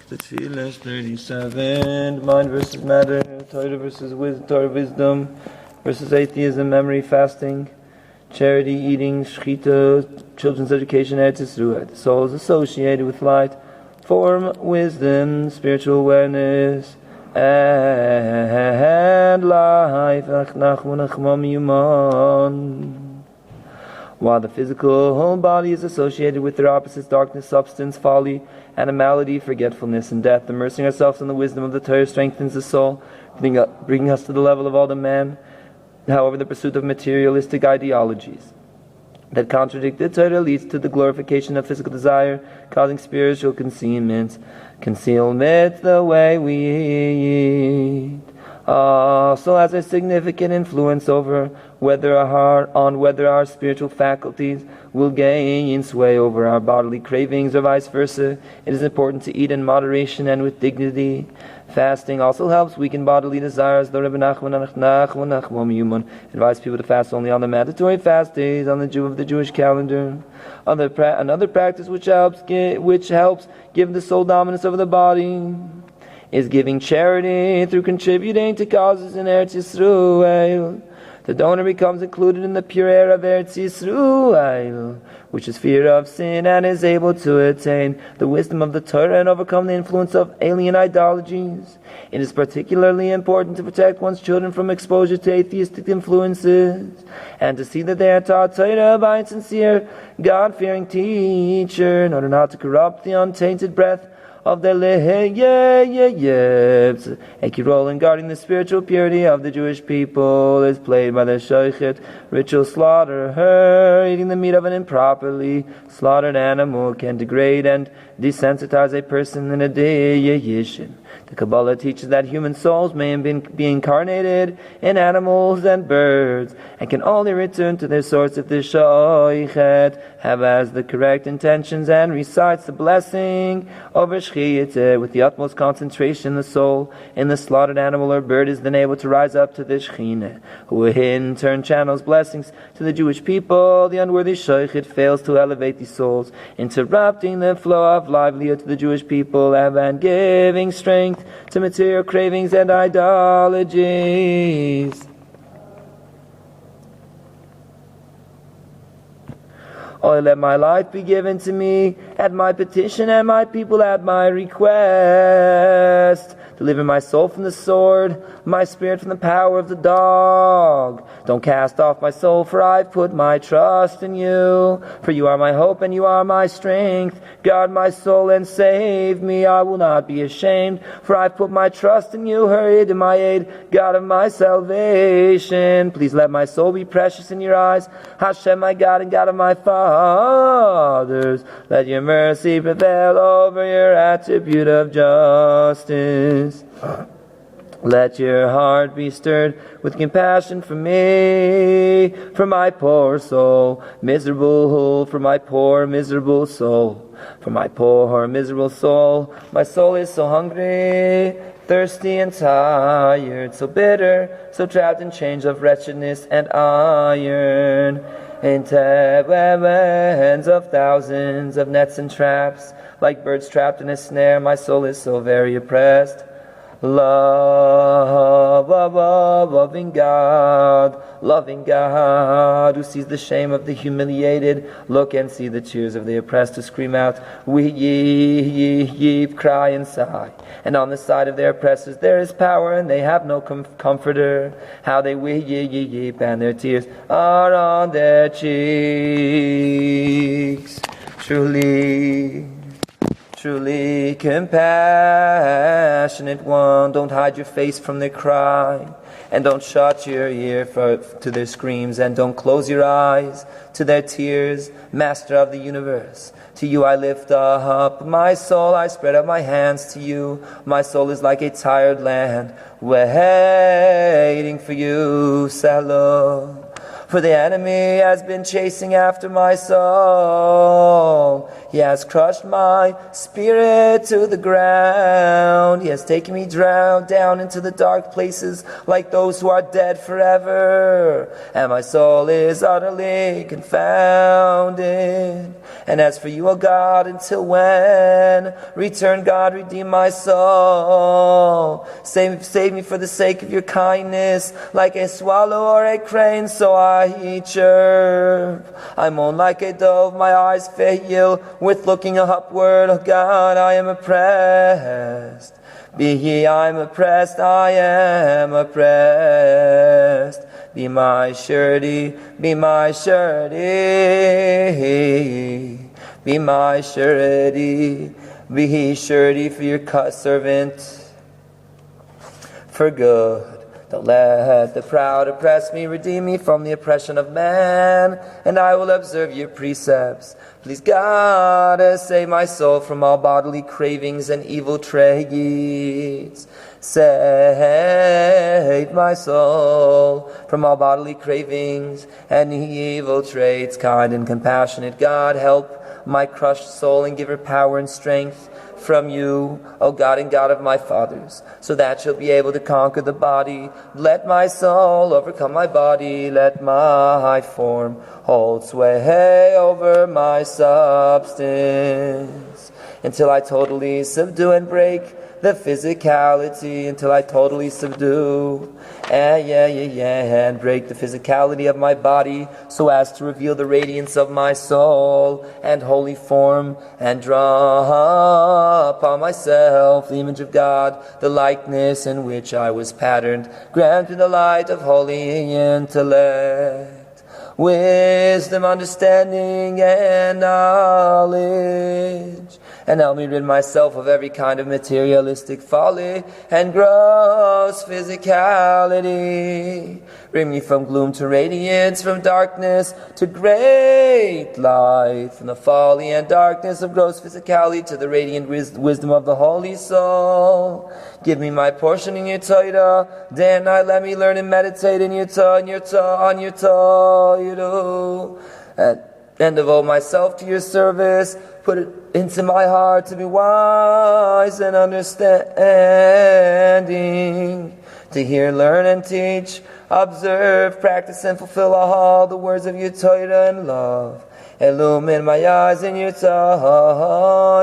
Tefilos 37, mind versus matter, torah versus wisdom versus atheism, memory, fasting, charity, eating, shechita, children's education, Eretz Yisrael. The soul is associated with light, form, wisdom, spiritual awareness, and life, nachman, nachma, meuman. While the physical whole body is associated with their opposites, darkness, substance, folly, animality, forgetfulness, and death, immersing ourselves in the wisdom of the Torah strengthens the soul, bringing us to the level of all the man. However, the pursuit of materialistic ideologies that contradict the Torah leads to the glorification of physical desire, causing spiritual concealment the way we eat. Also has a significant influence over whether our spiritual faculties will gain sway over our bodily cravings or vice versa. It is important to eat in moderation and with dignity. Fasting also helps weaken bodily desires. The rebbe nachman, nachman, nachman, meuman advised people to fast only on the mandatory fast days on the Jewish calendar. Another practice which helps give the soul dominance over the body is giving charity through contributing to causes in Eretz Yisrael. The donor becomes included in the pure air of Eretz Yisrael, which is fear of sin, and is able to attain the wisdom of the Torah and overcome the influence of alien ideologies. It is particularly important to protect one's children from exposure to atheistic influences, and to see that they are taught Torah by a sincere, God-fearing teacher, in order not to corrupt the untainted breath of their lips. A key role in guarding the spiritual purity of the Jewish people is played by the shochet, ritual slaughterer. Eating the meat of an improperly slaughtered animal can degrade and desensitize a person in addition. The Kabbalah teaches that human souls may be incarnated in animals and birds, and can only return to their source if the shochet has the correct intentions and recites the blessing over shechita with the utmost concentration. The soul in the slaughtered animal or bird is then able to rise up to the Shekhinah, who in turn channels blessings to the Jewish people. The unworthy shochet fails to elevate these souls, interrupting the flow of livelihood to the Jewish people and giving strength to material cravings and ideologies. Oh, let my life be given to me at my petition, and my people at my request. Deliver my soul from the sword, my spirit from the power of the dog. Don't cast off my soul, for I've put my trust in you. For you are my hope and you are my strength. Guard my soul and save me. I will not be ashamed, for I've put my trust in you. Hurry to my aid, God of my salvation. Please let my soul be precious in your eyes, Hashem, my God and God of my fathers. Let your mercy prevail over your attribute of justice. Let your heart be stirred with compassion for me, for my poor soul, miserable, for my poor miserable soul, for my poor miserable soul. My soul is so hungry, thirsty and tired, so bitter, so trapped in chains of wretchedness and iron, into hands of thousands of nets and traps, like birds trapped in a snare. My soul is so very oppressed. Loving God, who sees the shame of the humiliated. Look and see the tears of the oppressed, who scream out, weep, cry and sigh. And on the side of their oppressors there is power, and they have no comforter. How they weep, and their tears are on their cheeks. Truly compassionate one, don't hide your face from their cry, and don't shut your ear to their screams, and don't close your eyes to their tears. Master of the universe, to you I lift up my soul, I spread out my hands to you. My soul is like a tired land, waiting for you, Salah. For the enemy has been chasing after my soul. He has crushed my spirit to the ground. He has taken me down into the dark places like those who are dead forever. And my soul is utterly confounded. And as for you, O God, until when? Return, God, redeem my soul. Save me for the sake of your kindness. Like a swallow or a crane, so I chirp. I moan like a dove, my eyes fail with looking upward. Oh God, I am oppressed. Be ye, I am oppressed, I am oppressed. Be my surety, be my surety, be my surety, be surety for your servant, for good. Don't let the proud oppress me, redeem me from the oppression of man, and I will observe your precepts. Please God, save my soul from all bodily cravings and evil traits. Save my soul from all bodily cravings and evil traits. Kind and compassionate God, help my crushed soul and give her power and strength from you, O God and God of my fathers, so that she'll be able to conquer the body. Let my soul overcome my body. Let my form hold sway over my substance, until I totally subdue and break the physicality, until I totally subdue and break the physicality of my body, so as to reveal the radiance of my soul and holy form, and draw upon myself the image of God, the likeness in which I was patterned. Grant me the light of holy intellect, wisdom, understanding, and knowledge, and help me rid myself of every kind of materialistic folly and gross physicality. Bring me from gloom to radiance, from darkness to great light, from the folly and darkness of gross physicality to the radiant wisdom of the holy soul. Give me my portion in your torah, day and night. Let me learn and meditate in your torah, on your torah, and devote myself to your service. Put it into my heart to be wise and understanding, to hear, learn, and teach, observe, practice, and fulfill all the words of your torah and love. Illumine my eyes in your torah,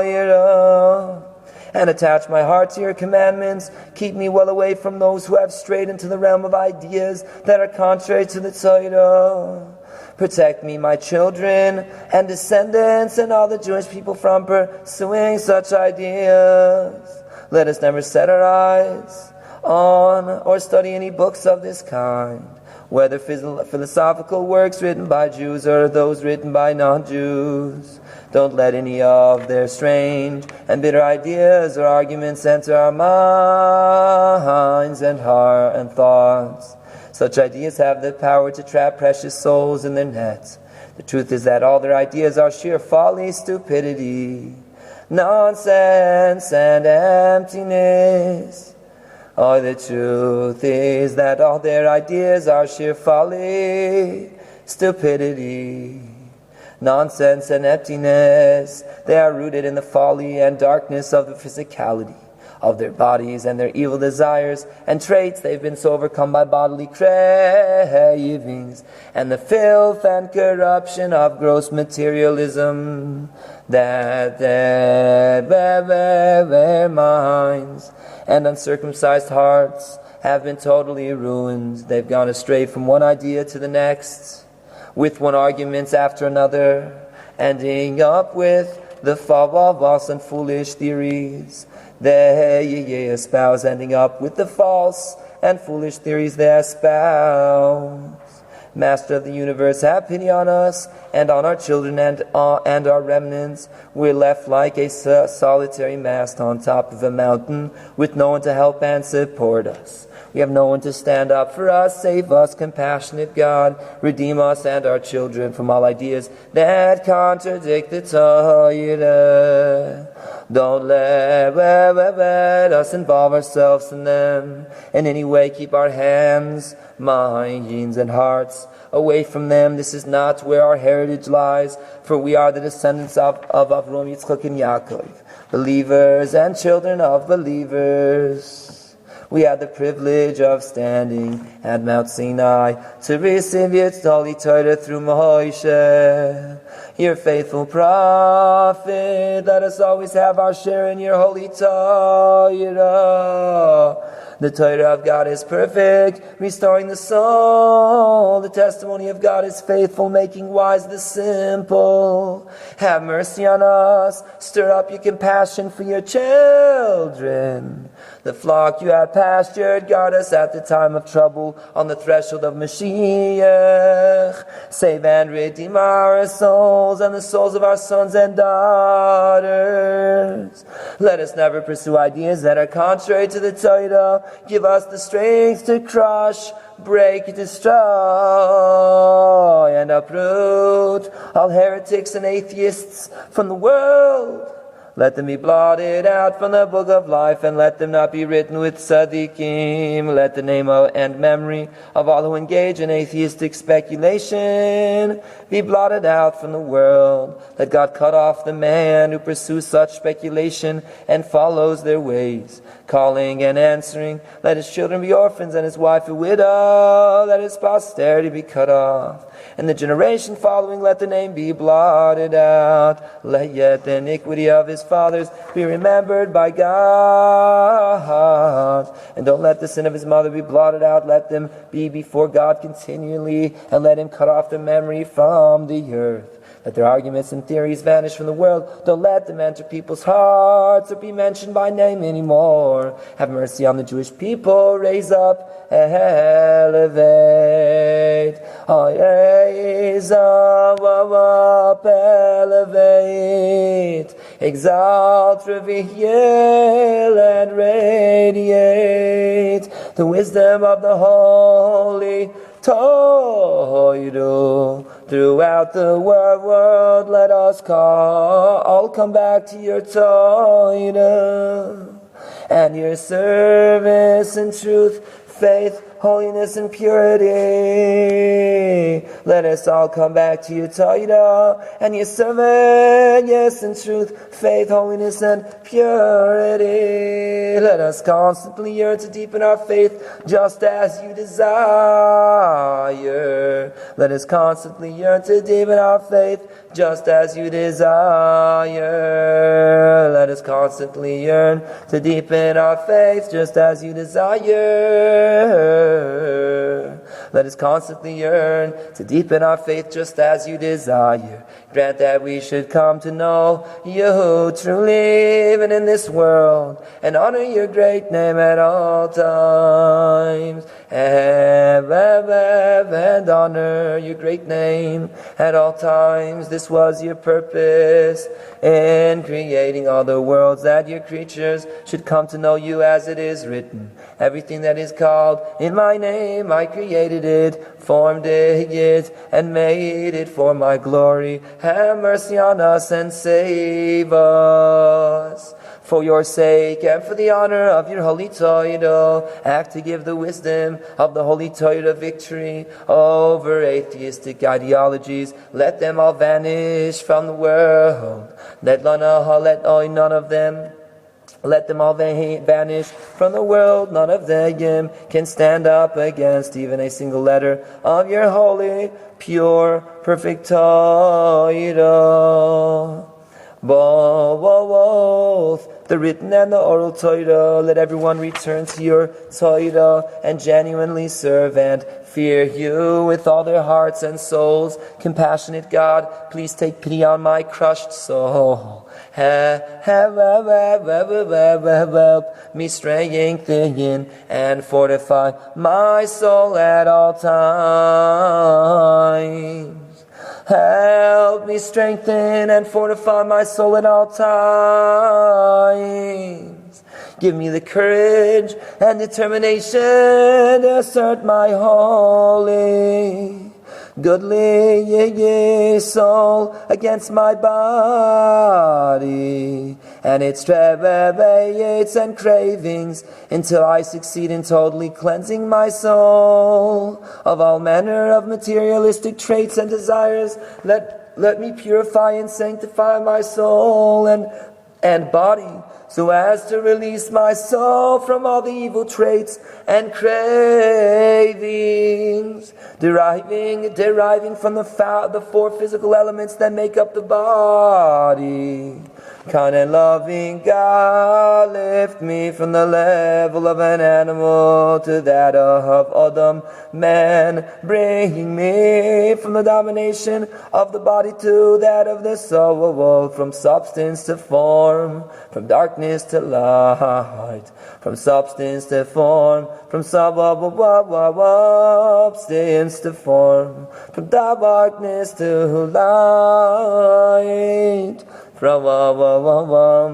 and attach my heart to your commandments. Keep me well away from those who have strayed into the realm of ideas that are contrary to the torah. Protect me, my children, and descendants, and all the Jewish people from pursuing such ideas. Let us never set our eyes on or study any books of this kind, whether philosophical works written by Jews or those written by non-Jews. Don't let any of their strange and bitter ideas or arguments enter our minds and heart and thoughts. Such ideas have the power to trap precious souls in their nets. The truth is that all their ideas are sheer folly, stupidity, nonsense, and emptiness. Oh, the truth is that all their ideas are sheer folly, stupidity, nonsense, and emptiness. They are rooted in the folly and darkness of the physicality of their bodies and their evil desires and traits. They've been so overcome by bodily cravings and the filth and corruption of gross materialism that their minds and uncircumcised hearts have been totally ruined. They've gone astray from one idea to the next, with one argument after another, ending up with the false and foolish theories they espouse, ending up with the false and foolish theories they espouse. Master of the universe, have pity on us and on our children and our remnants. We're left like a solitary mast on top of a mountain with no one to help and support us. We have no one to stand up for us. Save us, compassionate God. Redeem us and our children from all ideas that contradict the Torah. Don't let us involve ourselves in them. In any way, keep our hands, minds, and hearts away from them. This is not where our heritage lies, for we are the descendants of Avram, Yitzchak, and Yaakov, believers and children of believers. We had the privilege of standing at Mount Sinai to receive its holy Torah through Moshe, your faithful prophet. Let us always have our share in your holy Torah. The Torah of God is perfect, restoring the soul. The testimony of God is faithful, making wise the simple. Have mercy on us. Stir up your compassion for your children. The flock you have pastured, guard us at the time of trouble, on the threshold of Mashiach. Save and redeem our souls and the souls of our sons and daughters. Let us never pursue ideas that are contrary to the Torah. Give us the strength to crush, break, destroy, and uproot all heretics and atheists from the world. Let them be blotted out from the book of life, and let them not be written with tzaddikim. Let the name and memory of all who engage in atheistic speculation be blotted out from the world. Let God cut off the man who pursues such speculation and follows their ways, calling and answering. Let his children be orphans and his wife a widow. Let his posterity be cut off. And the generation following, let the name be blotted out. Let yet the iniquity of his fathers be remembered by God. And don't let the sin of his mother be blotted out. Let them be before God continually, and let him cut off their memory from the earth. Let their arguments and theories vanish from the world. Don't let them enter people's hearts or be mentioned by name anymore. Have mercy on the Jewish people. Raise up, elevate. Raise up, elevate. Exalt, reveal, and radiate the wisdom of the holy Torah throughout the world. Let us all come back to your Torah and your service in truth, faith, holiness, and purity. Let us all come back to your Torah and your service in truth, faith, holiness, and purity. Let us constantly yearn to deepen our faith just as you desire. Let us constantly yearn to deepen our faith just as you desire. Let us constantly yearn to deepen our faith just as you desire. Let us constantly yearn to deepen our faith just as you desire. Grant that we should come to know you truly, even in this world, and honor your great name at all times. And honor your great name at all times. This was your purpose in creating all the worlds, that your creatures should come to know you, as it is written. Everything that is called in my name, I created it, formed it, and made it for my glory. Have mercy on us and save us. For your sake and for the honor of your holy Torah, act to give the wisdom of the holy Torah victory over atheistic ideologies. Let them all vanish from the world. Let none of them. Let them all vanish from the world. None of them can stand up against even a single letter of your holy, pure, perfect Torah. Both the written and the oral Torah, let everyone return to your Torah and genuinely serve and fear you with all their hearts and souls. Compassionate God, please take pity on my crushed soul. Help me strengthen and fortify my soul at all times. Help me strengthen and fortify my soul at all times. Give me the courage and determination to assert my holy, goodly soul against my body and its traits and cravings, until I succeed in totally cleansing my soul of all manner of materialistic traits and desires. Let me purify and sanctify my soul and body, so as to release my soul from all the evil traits and cravings, deriving from the four physical elements that make up the body. Kind and loving God, lift me from the level of an animal to that of Adam, man, bringing me from the domination of the body to that of the soul, from substance to form, from darkness to light, from substance to form, from substance to form, from darkness to light, from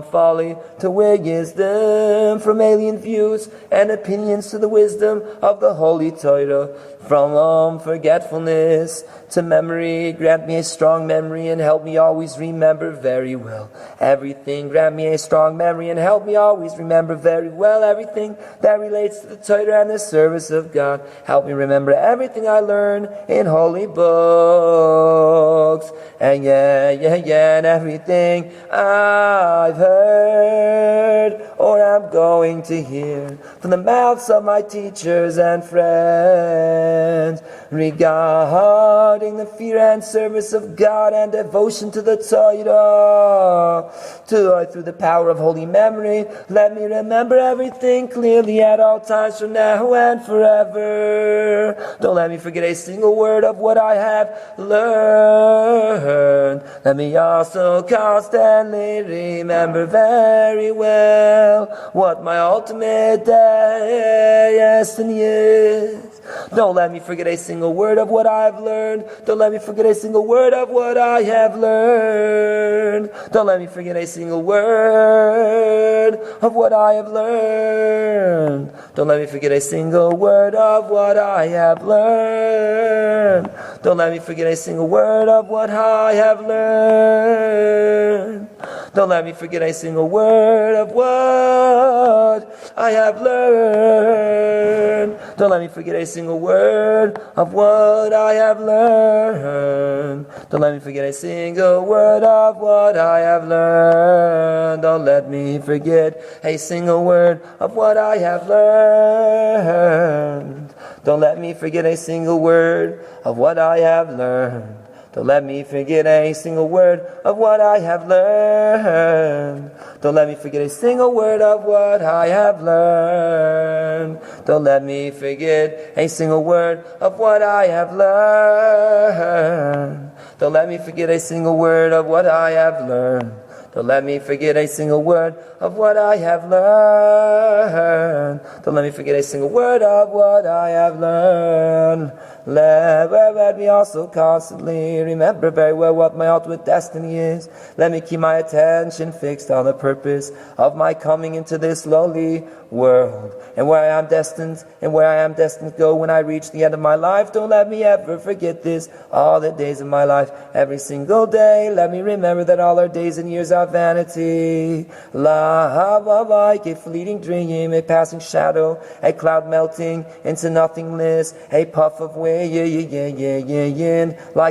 folly to wisdom, from alien views and opinions to the wisdom of the holy Torah, from forgetfulness to memory. Grant me a strong memory and help me always remember very well everything. Grant me a strong memory and help me always remember very well everything that relates to the Torah and the service of God. Help me remember everything I learn in holy books, and and everything I've heard or I'm going to hear from the mouths of my teachers and friends regarding the fear and service of God and devotion to the Torah. Through the power of holy memory, let me remember everything clearly at all times from now and forever. Don't let me forget a single word of what I have learned. Let me also constantly remember very well what my ultimate destiny is. Don't let me forget a single word of what I've learned. Don't let me forget a single word of what I have learned. Don't let me forget a single word of what I have learned. Don't let me forget a single word of what I have learned. Don't let me forget a single word of what I have learned. Don't let me forget a single word of what I have learned. Don't let me forget a single word of what I have learned. Don't let me forget a single word of what I have learned. Don't let me forget a single word of what I have learned. Don't let me forget a single word of what I have learned. Don't let me forget a single word of what I have learned. Don't let me forget a single word of what I have learned. Don't let me forget a single word of what I have learned. Don't let me forget a single word of what I have learned. Don't let me forget a single word of what I have learned. Don't let me forget a single word of what I have learned. Let me also constantly remember very well what my ultimate destiny is. Let me keep my attention fixed on the purpose of my coming into this lowly world, and where I am destined to go when I reach the end of my life. Don't let me ever forget this all the days of my life. Every single day, let me remember that all our days and years are vanity. Like a fleeting dream, a passing shadow, a cloud melting into nothingness, a puff of wind. Like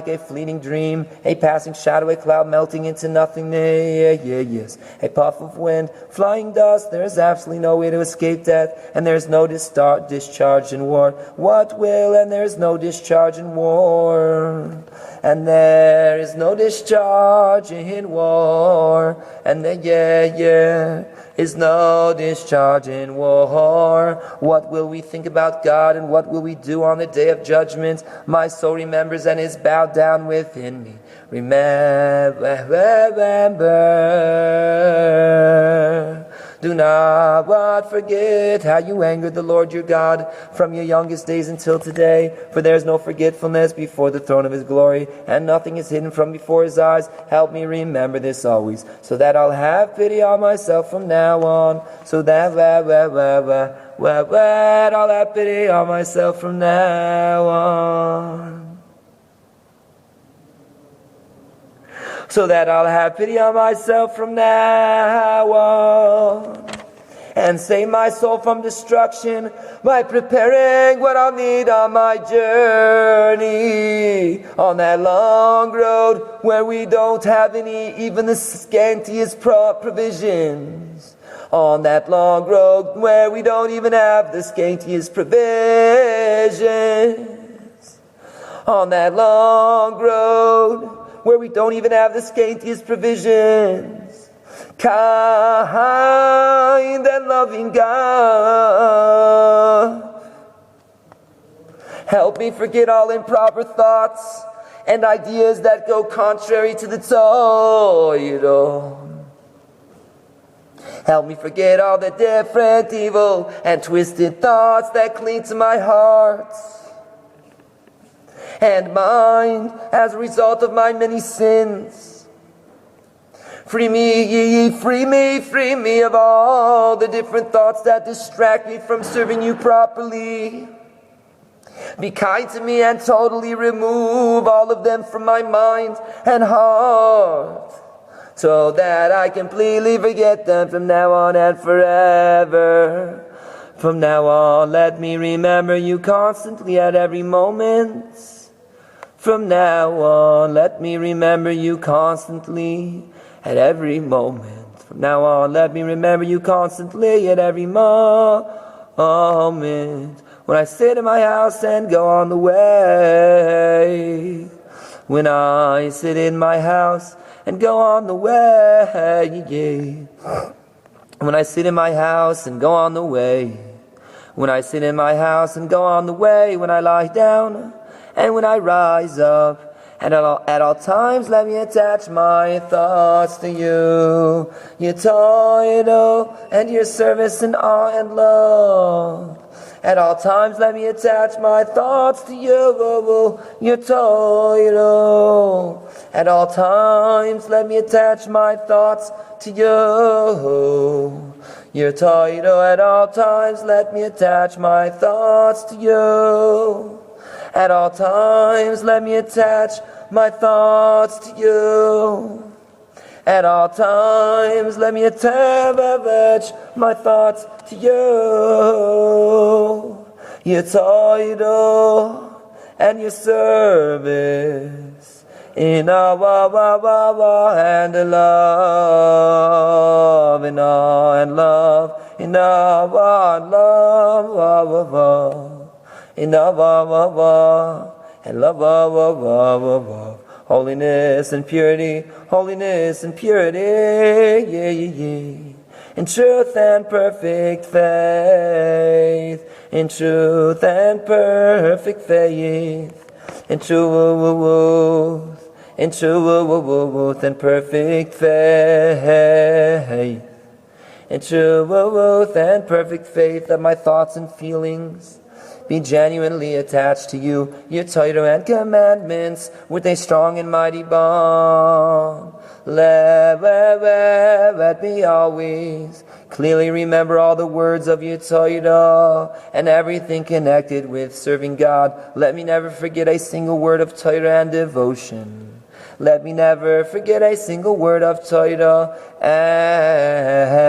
a fleeting dream, a passing shadow, a cloud melting into nothingness, a puff of wind, flying dust. There is absolutely no way to escape death, and there is no discharge in war. What will? And there is no discharge in war. And there is no discharge in war. And there, is no discharge in war. What will we think about God, and what will we do on the day of judgment? My soul remembers and is bowed down within me. Remember. Do not forget how you angered the Lord your God from your youngest days until today. For there is no forgetfulness before the throne of His glory, and nothing is hidden from before His eyes. Help me remember this always, so that I'll have pity on myself from now on. So that I'll have pity on myself from now on. so that I'll have pity on myself from now on, and save my soul from destruction by preparing what I'll need on my journey, on that long road where we don't have even the scantiest provisions, on that long road where we don't even have the scantiest provisions, on that long road where we don't even have the scantiest provisions. Kind and loving God, help me forget all improper thoughts and ideas that go contrary to the Torah. Help me forget all the different evil and twisted thoughts that cling to my heart and mind as a result of my many sins. Free me of all the different thoughts that distract me from serving you properly. Be kind to me and totally remove all of them from my mind and heart, so that I completely forget them from now on and forever. From now on, let me remember you constantly at every moment. From now on, let me remember you constantly at every moment. From now on, let me remember you constantly at every moment. When I sit in my house and go on the way. When I sit in my house and go on the way. When I sit in my house and go on the way. When I sit in my house and go on the way. When I lie down and when I rise up. And at all times let me attach my thoughts to you, your title and your service in awe and love. At all times let me attach my thoughts to you, your title. At all times let me attach my thoughts to you, your title. At all times let me attach my thoughts to you. At all times, let me attach my thoughts to you. At all times, let me attach my thoughts to you. Your title and your service in awe and love, in awe and love, in awe and love. In love and love, holiness and purity, holiness and purity, in truth and perfect faith, in truth and perfect faith, in truth and perfect faith, in truth and perfect faith, that my thoughts and feelings be genuinely attached to you, your Torah and commandments, with a strong and mighty bond. Let me always clearly remember all the words of your Torah and everything connected with serving God. Let me never forget a single word of Torah and devotion. Let me never forget a single word of Torah and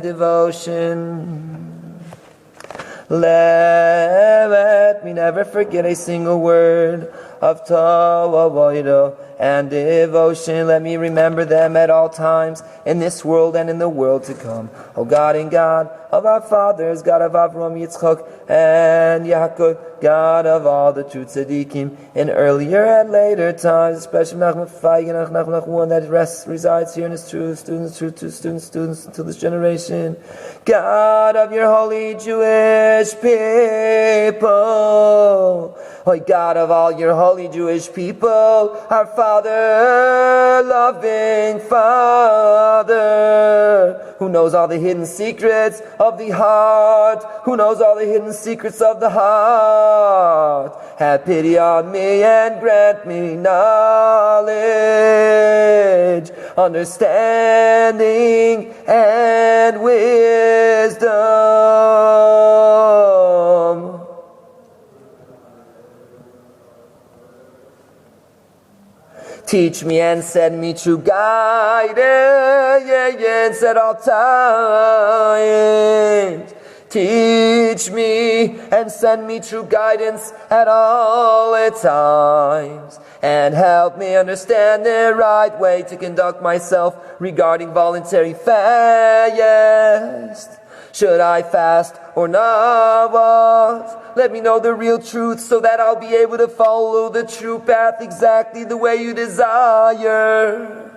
devotion. Let me never forget a single word of Torah and devotion. Let me remember them at all times, in this world and in the world to come. O God and God of our fathers, God of Avraham, Yitzchak, and Yaakov, God of all the true tzaddikim, in earlier and later times, especially nachman that resides here in his true students until this generation. God of your holy Jewish people, O God of all your holy Jewish people, our Father, loving Father, who knows all the hidden secrets of the heart, who knows all the hidden secrets of the heart. Have pity on me and grant me knowledge, understanding, and wisdom. Teach me and send me true guidance at all times. Teach me and send me true guidance at all times. And help me understand the right way to conduct myself regarding voluntary fast. Should I fast or not? Let me know the real truth so that I'll be able to follow the true path exactly the way you desire.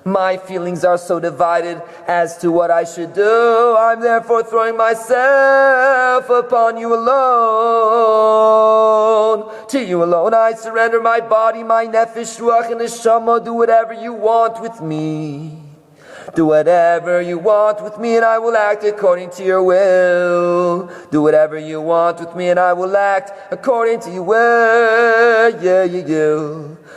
My feelings are so divided as to what I should do. I'm therefore throwing myself upon you alone. To you alone I surrender my body, my nefesh, ruach, and neshama. Do whatever you want with me. Do whatever you want with me and I will act according to your will. Do whatever you want with me and I will act according to your will.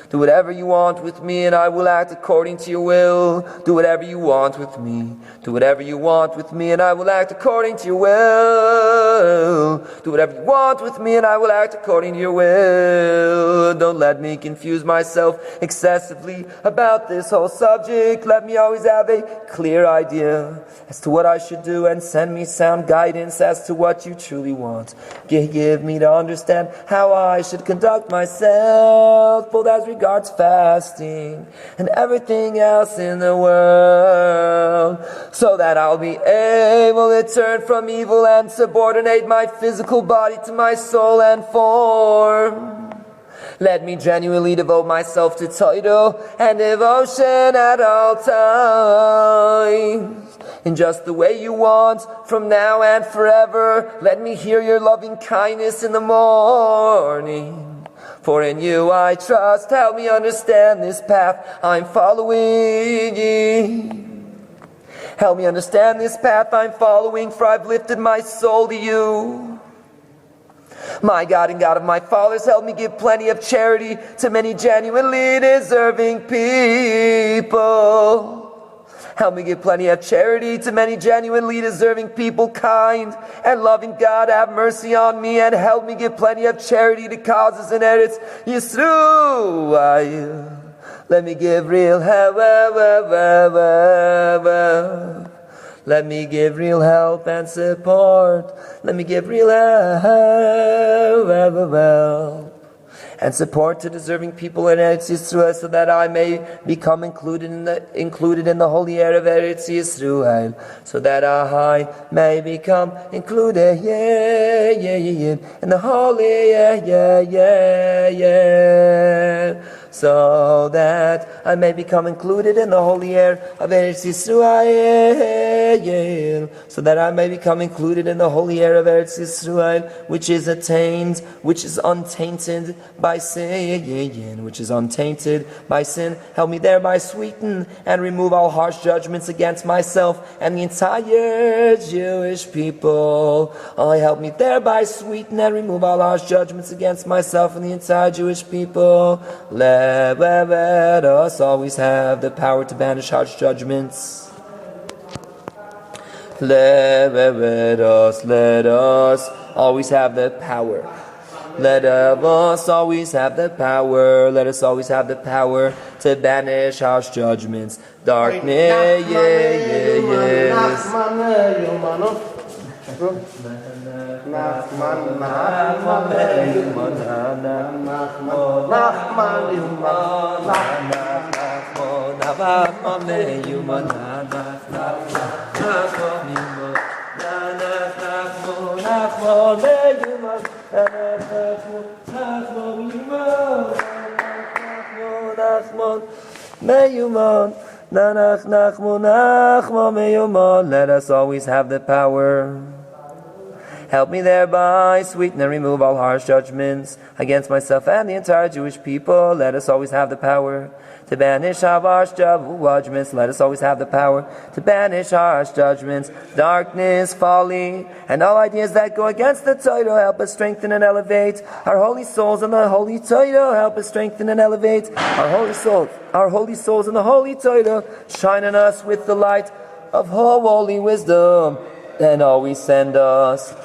Do whatever you want with me and I will act according to your will. Do whatever you want with me. Do whatever you want with me and I will act according to your will. Do whatever you want with me and I will act according to your will. Don't let me confuse myself excessively about this whole subject. Let me always have a clear idea as to what I should do and send me sound guidance as to what you truly want. Give me to understand how I should conduct myself, both as regards fasting and everything else in the world, so that I'll be able to turn from evil and subordinate my physical body to my soul and form. Let me genuinely devote myself to torah and devotion at all times, in just the way you want, from now and forever. Let me hear your loving kindness in the morning, for in you I trust. Help me understand this path I'm following. Help me understand this path I'm following, for I've lifted my soul to you. My God and God of my fathers, help me give plenty of charity to many genuinely deserving people. Help me give plenty of charity to many genuinely deserving people. Kind and loving God, have mercy on me and help me give plenty of charity to causes in Eretz Yisrael. Let me give real help. Let me give real help and support. Let me give real help and support to deserving people in Eretz Yisrael, so that I may become included in the holier of Eretz Yisrael, so that I may become included in the holier, so that I may become included in the holier of Eretz Yisrael, so that I may become included in the holier of Eretz Yisrael, which is attained, which is untainted by sin, which is untainted by sin. Help me thereby sweeten and remove all harsh judgments against myself and the entire Jewish people. Help me thereby sweeten and remove all harsh judgments against myself and the entire Jewish people. Let us always have the power to banish harsh judgments. Let us always have the power. Let us always have the power. Let us always have the power to banish harsh judgments. Darkness, nachman, meuman, nanach, nachma, meuman. Let us always have the power. Help me thereby sweeten and remove all harsh judgments against myself and the entire Jewish people. Let us always have the power to banish harsh judgments. Let us always have the power to banish harsh judgments, darkness, folly, and all ideas that go against the torah. Help us strengthen and elevate our holy souls in the holy torah. Help us strengthen and elevate our holy souls in the holy torah. Shine on us with the light of holy wisdom, and always send us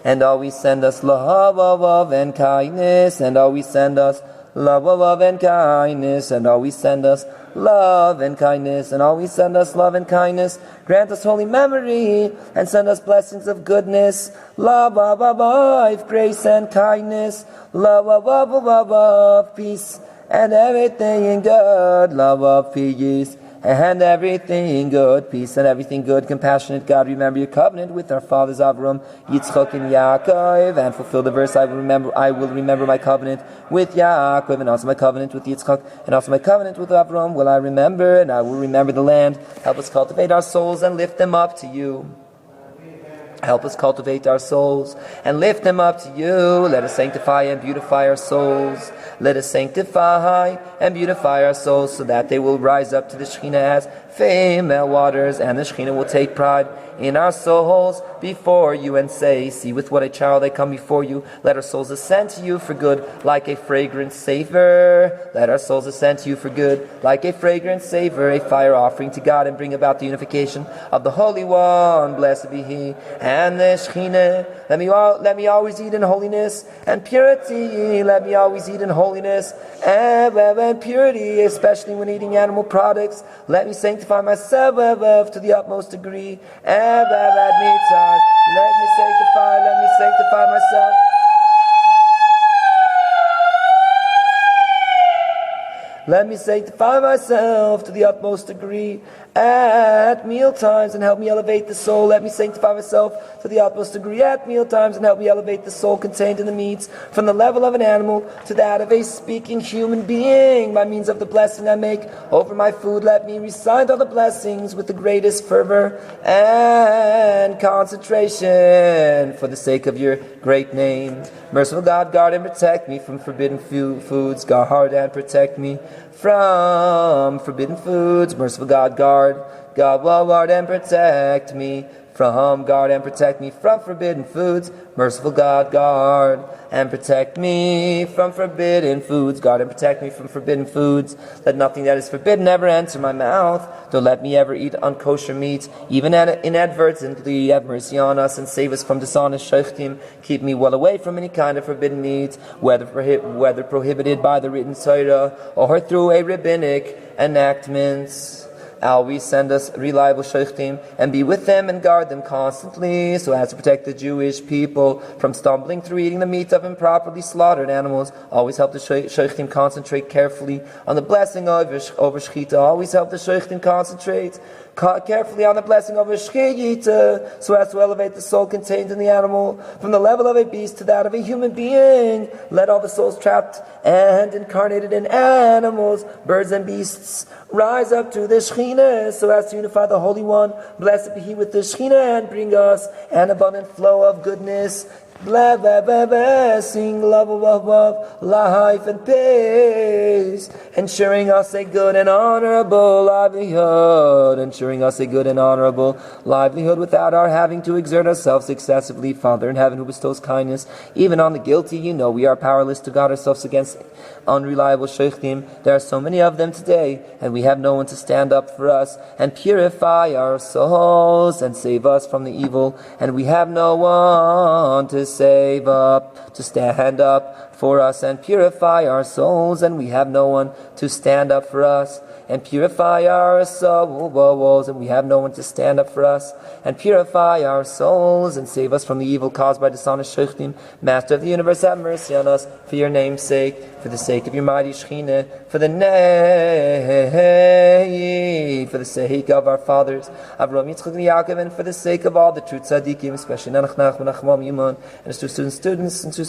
and always send us love and kindness, and always send us love and kindness, and always send us love and kindness, and always send us love and kindness. Grant us holy memory, and send us blessings of goodness. Love, grace and kindness. Love, peace, and everything good. Love, peace, and everything good, peace and everything good. Compassionate God, remember your covenant with our fathers Avram, Yitzchak, and Yaakov, and fulfill the verse, I will remember my covenant with Yaakov, and also my covenant with Yitzchak, and also my covenant with Avram will I remember, and I will remember the land. Help us cultivate our souls and lift them up to you. Help us cultivate our souls and lift them up to you. Let us sanctify and beautify our souls. Let us sanctify and beautify our souls so that they will rise up to the Shekhinah as female waters, and the Shekhinah will take pride in our souls before you and say, see with what a child I come before you. Let our souls ascend to you for good like a fragrant savor. Let our souls ascend to you for good like a fragrant savor, a fire offering to God, and bring about the unification of the Holy One. Blessed be He and the Shekhinah. Let me always eat in holiness and purity. Let me always eat in holiness and purity, especially when eating animal products. Let me sanctify myself to the utmost degree. Let me sanctify myself. Let me sanctify myself to the utmost degree at meal times and help me elevate the soul. Let me sanctify myself to the utmost degree at meal times and help me elevate the soul contained in the meats from the level of an animal to that of a speaking human being. By means of the blessing I make over my food, let me recite all the blessings with the greatest fervor and concentration for the sake of your great name. Merciful God, guard and protect me from forbidden foods. Guard and protect me from forbidden foods. Merciful God, guard and protect me from forbidden foods. Merciful God, guard and protect me from forbidden foods. Guard and protect me from forbidden foods. Let nothing that is forbidden ever enter my mouth. Don't let me ever eat unkosher meat, even inadvertently. Have mercy on us and save us from dishonest sheichtim. Keep me well away from any kind of forbidden meat, whether prohibited by the written torah or through a rabbinic enactment. Always send us reliable sheichtim and be with them and guard them constantly so as to protect the Jewish people from stumbling through eating the meat of improperly slaughtered animals. Always help the sheichtim concentrate carefully on the blessing over shechita. Always help the sheichtim concentrate carefully on the blessing of a shechita, so as to elevate the soul contained in the animal from the level of a beast to that of a human being. Let all the souls trapped and incarnated in animals, birds and beasts rise up to the Shekhinah so as to unify the Holy One. Blessed be He with the Shekhinah and bring us an abundant flow of goodness, blessing, love, life and peace, ensuring us a good and honorable livelihood, without our having to exert ourselves excessively. Father in heaven, who bestows kindness even on the guilty, you know we are powerless to guard ourselves against unreliable sheichtim. There are so many of them today, and we have no one to stand up for us and purify our souls and save us from the evil, and we have no one to stand up for us and purify our souls, and we have no one to stand up for us and purify our souls, and we have no one to stand up for us and purify our souls and save us from the evil caused by dishonest sheichtim. Master of the universe, have mercy on us for your name's sake, for the sake of your mighty Shekhinah, for the sake of our fathers Avram, Yitzchak, and Yaakov, and for the sake of all the true tzaddikim, especially nanach, nachman, nachma, meuman, and his two students into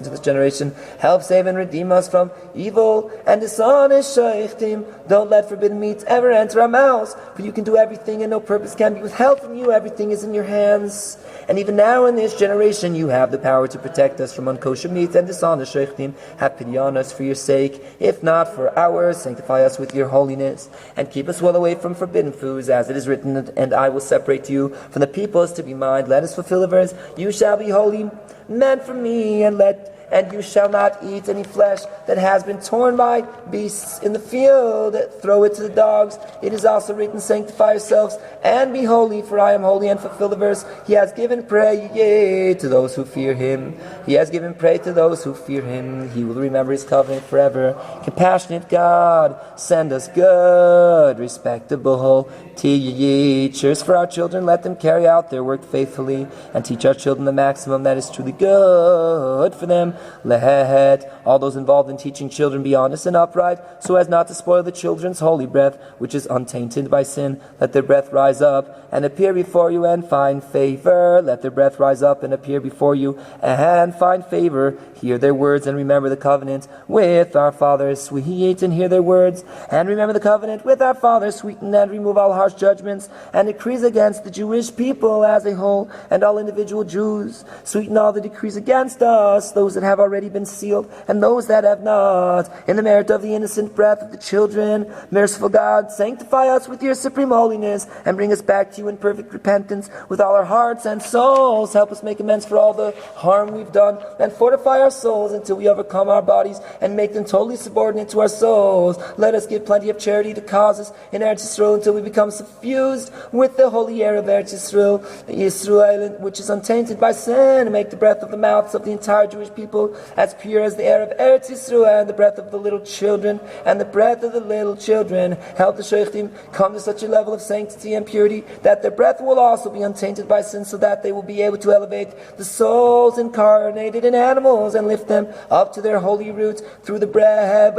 this generation. Help save and redeem us from evil and dishonest sheichtim. Don't let forbidden meats ever enter our mouths, for you can do everything and no purpose can be withheld from you. Everything is in your hands. And even now in this generation you have the power to protect us from unkosher meats and dishonest sheichtim. Have pity on us for your sake, if not for ours. Sanctify us with your holiness and keep us well away from forbidden foods, as it is written, and I will separate you from the peoples to be mine. Let us fulfill the verse, you shall be holy, meant for me, and let and you shall not eat any flesh that has been torn by beasts in the field. Throw it to the dogs. It is also written, sanctify yourselves and be holy, for I am holy. And fulfill the verse, he has given prey to those who fear him. He has given prey to those who fear him. He will remember his covenant forever. Compassionate God, send us good, respectable teachers for our children. Let them carry out their work faithfully and teach our children the maximum that is truly good for them. Let all those involved in teaching children be honest and upright, so as not to spoil the children's holy breath, which is untainted by sin. Let their breath rise up and appear before you and find favor. Let their breath rise up and appear before you and find favor. Hear their words and remember the covenant with our fathers. Sweet and hear their words and remember the covenant with our fathers. Sweeten and remove all harsh judgments and decrees against the Jewish people as a whole and all individual Jews. Sweeten all the decrees against us, those that have already been sealed and those that have not, in the merit of the innocent breath of the children. Merciful God, sanctify us with your supreme holiness and bring us back to you in perfect repentance with all our hearts and souls. Help us make amends for all the harm we've done and fortify our souls until we overcome our bodies and make them totally subordinate to our souls. Let us give plenty of charity to causes in Eretz Yisrael until we become suffused with the holier of Eretz Yisrael, Yisrael, which is untainted by sin, and make the breath of the mouths of the entire Jewish people as pure as the air of Eretz Yisrael, and the breath of the little children, and the breath of the little children. Help the sheikhim come to such a level of sanctity and purity that their breath will also be untainted by sin, so that they will be able to elevate the souls incarnated in animals and lift them up to their holy roots through the breath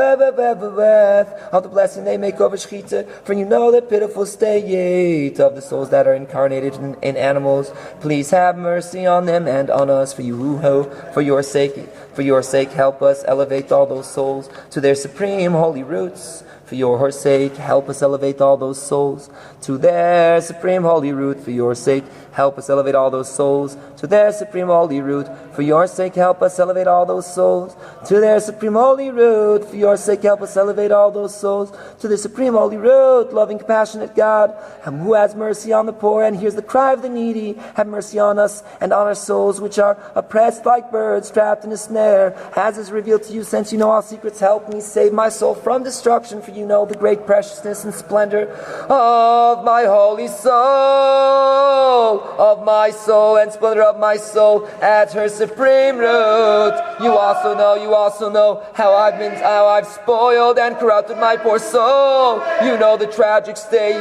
of the blessing they make over Shechita. For you know the pitiful state of the souls that are incarnated in animals. Please have mercy on them and on us, for your sake, help us elevate all those souls to their supreme holy roots. For your sake, help us elevate all those souls to their supreme holy root. For your sake, help us elevate all those souls to their supreme holy root. For your sake, help us elevate all those souls to their supreme holy root. For your sake, help us elevate all those souls to their supreme holy root. Loving, compassionate God, who has mercy on the poor and hears the cry of the needy, have mercy on us and on our souls, which are oppressed like birds trapped in a snare. As is revealed to you, since you know all secrets, help me save my soul from destruction. For you know the great preciousness and splendor of my holy soul, of my soul, and splendor of my soul at her supreme root. You also know how I've spoiled and corrupted my poor soul. You know the tragic state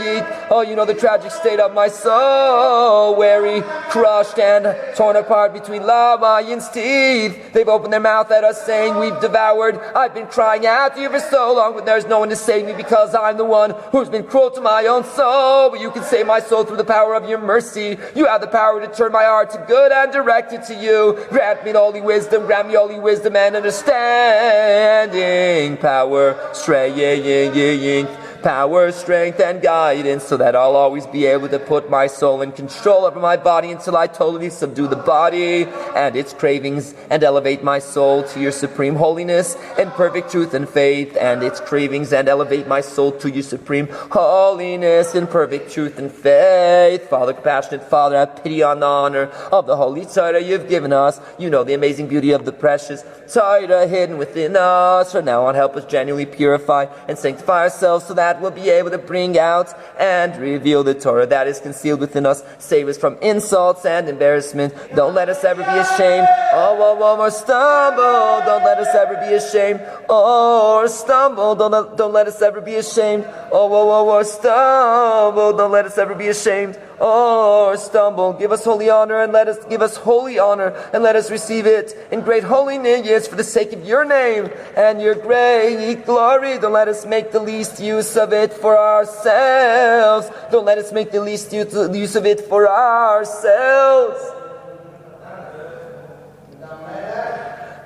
of my soul, weary, crushed, and torn apart between lion's teeth. They've opened their mouth at us, saying, we've devoured. I've been crying out to you for so long, but there's no one to save me, because I'm the one who's been cruel to my own soul. But you can save my soul through the power of your mercy. You have the power to turn my heart to good and direct it to you. Grant me holy wisdom and understanding, power, strength, and guidance, so that I'll always be able to put my soul in control over my body until I totally subdue the body and its cravings, and elevate my soul to your supreme holiness and perfect truth and faith, and its cravings, and elevate my soul to your supreme holiness and perfect truth and faith. Father, compassionate Father, have pity on the honor of the holy Torah you've given us. You know the amazing beauty of the precious Torah hidden within us. From now on, help us genuinely purify and sanctify ourselves, so that we'll be able to bring out and reveal the Torah that is concealed within us. Save us from insults and embarrassment. Don't let us ever be ashamed or stumble. Don't let us ever be ashamed or stumble. Don't let us ever be ashamed or stumble. Don't let us ever be ashamed or stumble. Give us holy honor and let us receive it in great holiness for the sake of your name and your great glory. Don't let us make the least use of it for ourselves. Don't let us make the least use of it for ourselves.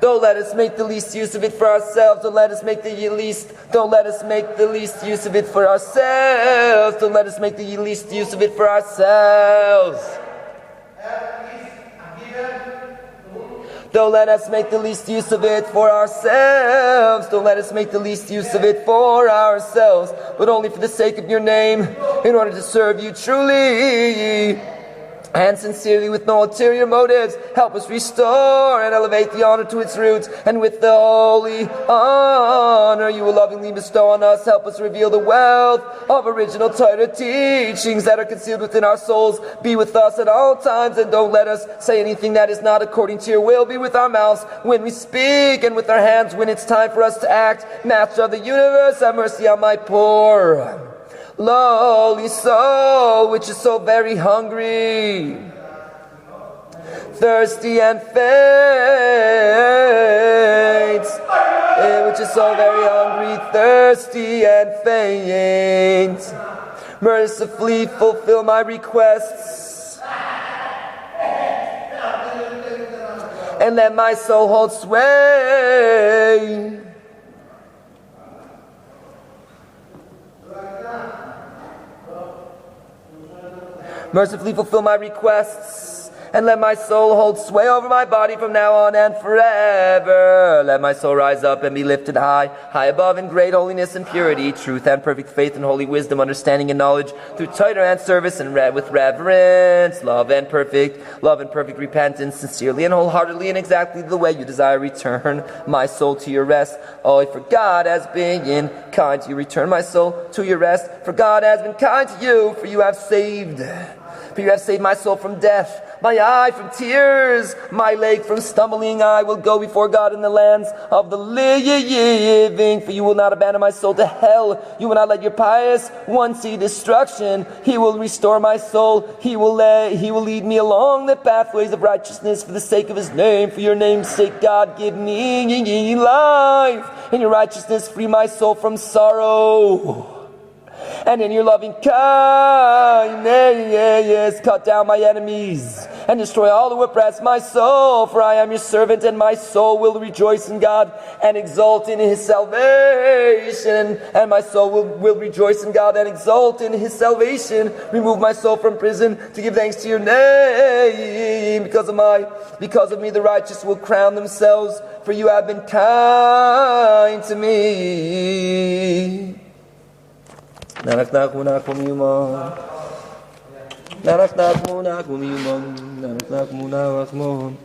Don't let us make the least use of it for ourselves. Don't let us make the least use of it for ourselves. Don't let us make the least use of it for ourselves. Don't let us make the least use of it for ourselves. Don't let us make the least use of it for ourselves, but only for the sake of your name, in order to serve you truly. and sincerely with no ulterior motives, help us restore and elevate the honor to its roots, and with the holy honor you will lovingly bestow on us, help us reveal the wealth of original Torah teachings that are concealed within our souls. Be with us at all times, and don't let us say anything that is not according to your will. Be with our mouths when we speak, and with our hands when it's time for us to act. Master of the universe, have mercy on my poor lowly soul, which is so very hungry, thirsty and faint, which is so very hungry, thirsty and faint. Mercifully fulfill my requests, and let my soul hold sway. Mercifully fulfill my requests, and let my soul hold sway over my body from now on and forever. Let my soul rise up and be lifted high, high above in great holiness and purity, truth and perfect faith and holy wisdom, understanding and knowledge, through Torah and service, and with reverence, love and perfect repentance, sincerely and wholeheartedly, and exactly the way you desire. Return my soul to your rest. Oh, for God has been kind to you. Return my soul to your rest, for God has been kind to you, for you have saved my soul from death, my eye from tears, my leg from stumbling. I will go before God in the lands of the living, for you will not abandon my soul to hell. You will not let your pious one see destruction. He will restore my soul. He will lead me along the pathways of righteousness for the sake of his name. For your name's sake, God, give me life. In your righteousness, free my soul from sorrow. And in your loving kindness, cut down my enemies and destroy all who oppress my soul. For I am your servant, and my soul will rejoice in God and exult in his salvation. And my soul will rejoice in God and exult in his salvation. Remove my soul from prison to give thanks to your name. Because of me, the righteous will crown themselves, for you have been kind to me. Nanach, nachma, meuman. Nanach, nachma, meuman. Nanach, nachma, nachman.